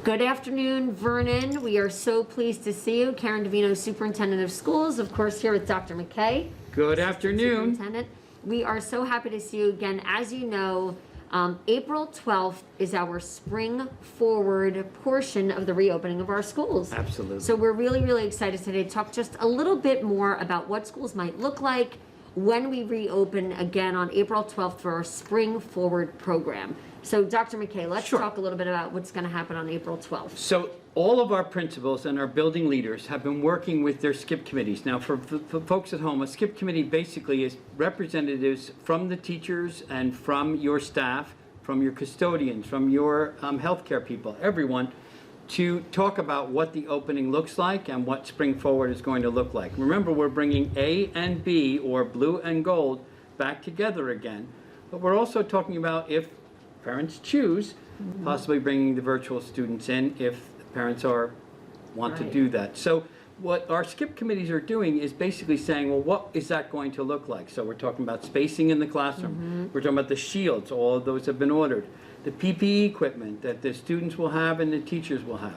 Good afternoon, Vernon. We are so pleased to see you. Karen Davino, Superintendent of Schools, of course, here with Dr. McKay. Good afternoon. Superintendent. We are so happy to see you again. As you know, April 12th is our spring forward portion of the reopening of our schools. Absolutely. So we're really excited today to talk just a little bit more about what schools might look like when we reopen again on April 12th for our spring forward program. So Dr. McKay, let's talk a little bit about what's going to happen on April 12th. So all of our principals and our building leaders have been working with their skip committees. Now for folks at home, a skip committee basically is representatives from the teachers and from your staff, from your custodians, from your healthcare people, everyone, to talk about what the opening looks like and what spring forward is going to look like. Remember, we're bringing A and B, or blue and gold, back together again. But we're also talking about, if parents choose, possibly bringing the virtual students in if parents want to do that. So what our skip committees are doing is basically saying, well, what is that going to look like? So we're talking about spacing in the classroom. We're talking about the shields. All of those have been ordered. The PPE equipment that the students will have and the teachers will have.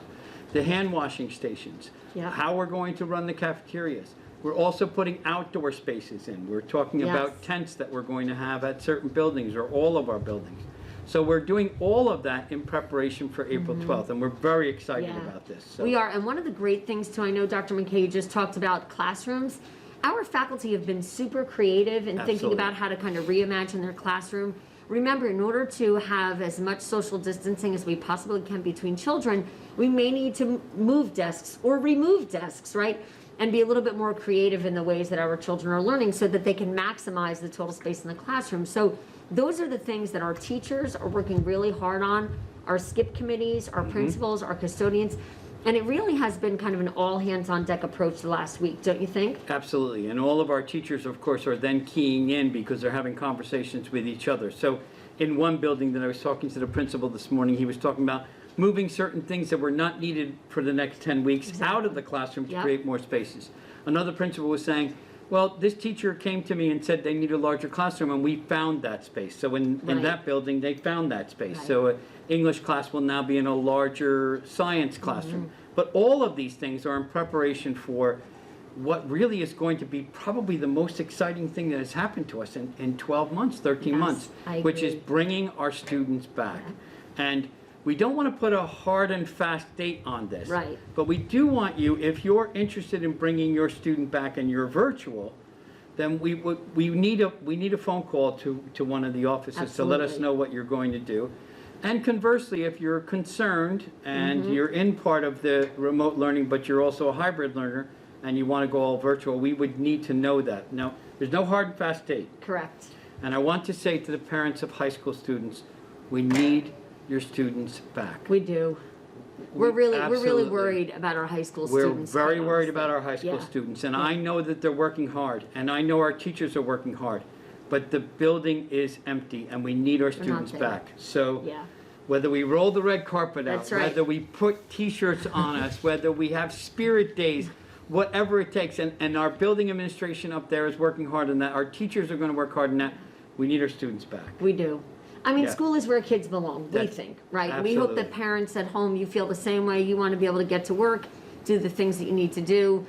The hand washing stations. How we're going to run the cafeterias. We're also putting outdoor spaces in. We're talking about tents that we're going to have at certain buildings or all of our buildings. So we're doing all of that in preparation for April 12th, and we're very excited about this. So. We are, and one of the great things too, I know Dr. McKay, you just talked about classrooms. Our faculty have been super creative in thinking about how to kind of reimagine their classroom. Remember, in order to have as much social distancing as we possibly can between children, we may need to move desks or remove desks, right? And be a little bit more creative in the ways that our children are learning so that they can maximize the total space in the classroom. So those are the things that our teachers are working really hard on, our skip committees, our principals, our custodians, and it really has been kind of an all-hands-on-deck approach the last week, don't you think? Absolutely, and all of our teachers, of course, are then keying in because they're having conversations with each other. So in one building that I was talking to the principal this morning, he was talking about moving certain things that were not needed for the next 10 weeks out of the classroom to create more spaces. Another principal was saying, well, this teacher came to me and said they need a larger classroom, and we found that space. So in that building, they found that space. So an English class will now be in a larger science classroom. But all of these things are in preparation for what really is going to be probably the most exciting thing that has happened to us in 12 months, 13 months, which is bringing our students back. And we don't want to put a hard and fast date on this, but we do want you, if you're interested in bringing your student back and you're virtual, then we need a phone call to one of the offices to let us know what you're going to do. And conversely, if you're concerned and you're in part of the remote learning, but you're also a hybrid learner and you want to go all virtual, we would need to know that. Now, there's no hard and fast date. Correct. And I want to say to the parents of high school students, we need your students back. We do. We're really worried about our high school students. We're very worried about our high school students, and I know that they're working hard, and I know our teachers are working hard, but the building is empty, and we need our students back. So whether we roll the red carpet out, whether we put T-shirts on us, whether we have spirit days, whatever it takes, and our building administration up there is working hard on that. Our teachers are going to work hard on that. We need our students back. We do. I mean, school is where kids belong, we think, right? Absolutely. We hope that parents at home, you feel the same way. You want to be able to get to work, do the things that you need to do.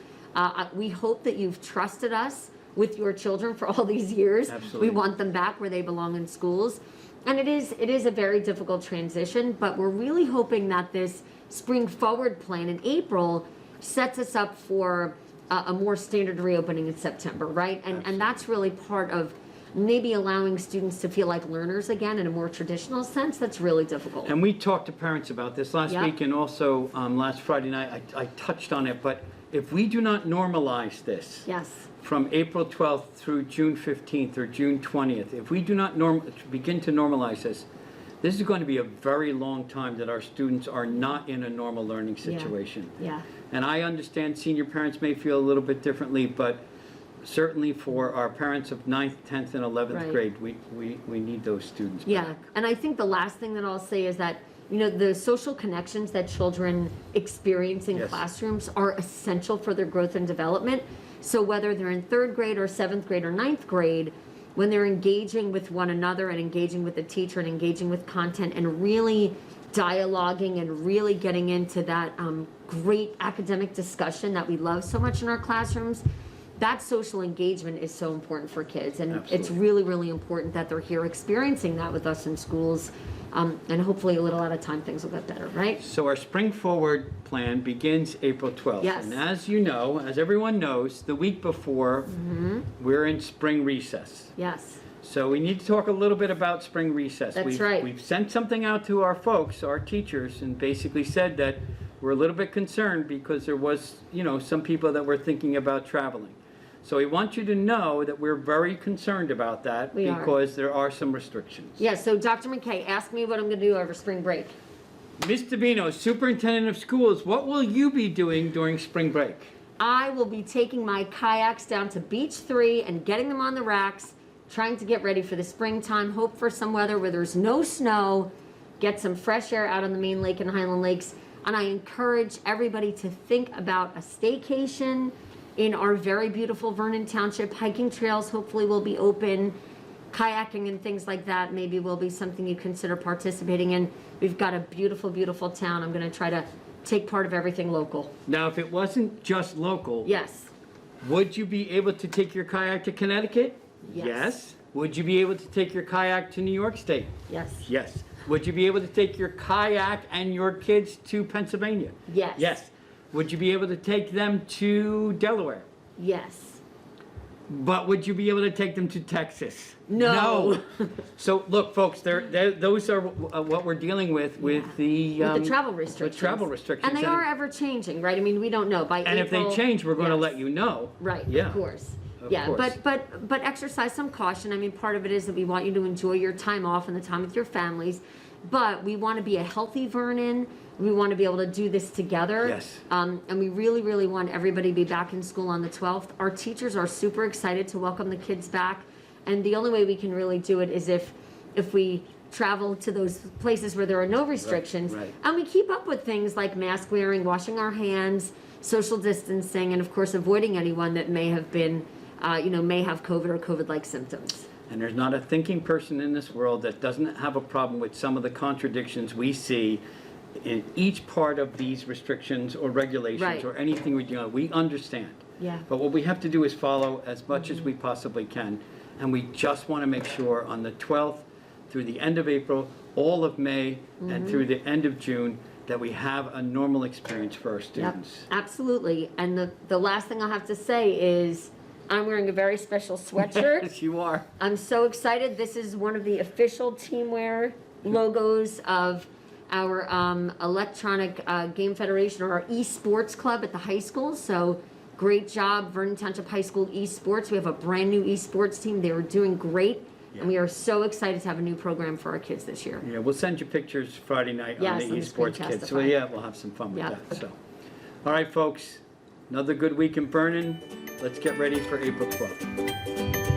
We hope that you've trusted us with your children for all these years. Absolutely. We want them back where they belong in schools. And it is a very difficult transition, but we're really hoping that this spring forward plan in April sets us up for a more standard reopening in September, right? And that's really part of maybe allowing students to feel like learners again in a more traditional sense. That's really difficult. And we talked to parents about this last week, and also last Friday night I touched on it, but if we do not normalize this from April 12th through June 15th or June 20th, if we do not begin to normalize this, this is going to be a very long time that our students are not in a normal learning situation. And I understand senior parents may feel a little bit differently, but certainly for our parents of 9th, 10th, and 11th grade, we need those students back. And I think the last thing that I'll say is that, you know, the social connections that children experience in classrooms are essential for their growth and development. So whether they're in 3rd grade or 7th grade or 9th grade, when they're engaging with one another and engaging with the teacher and engaging with content and really dialoguing and really getting into that great academic discussion that we love so much in our classrooms. That social engagement is so important for kids, and it's really, really important that they're here experiencing that with us in schools. And hopefully a little at a time things will get better, right? So our Spring Forward plan begins April 12th. Yes. And as you know, as everyone knows, the week before, we're in spring recess. Yes. So we need to talk a little bit about spring recess. That's right. We've sent something out to our folks, our teachers, and basically said that we're a little bit concerned because there was, some people that were thinking about traveling. So we want you to know that we're very concerned about that because there are some restrictions. Yeah, so Dr. McKay, ask me what I'm going to do over spring break. Ms. Davino, Superintendent of Schools, what will you be doing during spring break? I will be taking my kayaks down to Beach 3 and getting them on the racks, trying to get ready for the springtime, hope for some weather where there's no snow, get some fresh air out on the main lake and Highland Lakes. And I encourage everybody to think about a staycation in our very beautiful Vernon Township. Hiking trails hopefully will be open. Kayaking and things like that maybe will be something you consider participating in. We've got a beautiful, beautiful town. I'm going to try to take part of everything local. Now, if it wasn't just local, Yes. would you be able to take your kayak to Connecticut? Yes. Would you be able to take your kayak to New York State? Yes. Yes. Would you be able to take your kayak and your kids to Pennsylvania? Yes. Yes. Would you be able to take them to Delaware? Yes. But would you be able to take them to Texas? No. So look, folks, those are what we're dealing with the travel restrictions. With travel restrictions. And they are ever changing, right? I mean, we don't know. By And April, if they change, we're going to yes. let you know. Right, Yeah. of course. Of Yeah, course. but exercise some caution. I mean, part of it is that we want you to enjoy your time off and the time with your families, but we want to be a healthy Vernon. We want to be able to do this together. Yes. And we really, really want everybody to be back in school on the 12th. Our teachers are super excited to welcome the kids back, and the only way we can really do it is if we travel to those places where there are no restrictions, Right. and we keep up with things like mask wearing, washing our hands, social distancing, and of course avoiding anyone that may have been, may have COVID or COVID-like symptoms. And there's not a thinking person in this world that doesn't have a problem with some of the contradictions we see in each part of these restrictions or regulations Right. or anything we're doing. We understand. Yeah. But what we have to do is follow as much as we possibly can. And we just want to make sure on the 12th through the end of April, all of May, and through the end of June, that we have a normal experience for our students. Yep, absolutely. And the last thing I'll have to say is I'm wearing a very special sweatshirt. Yes, you are. I'm so excited. This is one of the official teamwear logos of our electronic game federation, or our esports club at the high school. So great job, Vernon Township High School esports. We have a brand new esports team. They are doing great. Yeah. And we are so excited to have a new program for our kids this year. Yeah, we'll send you pictures Friday night Yes, on on the the screen esports kids. So testify. yeah, we'll have some fun with Yeah. that. So, all right, folks, another good week in Vernon. Let's get ready for April 12th.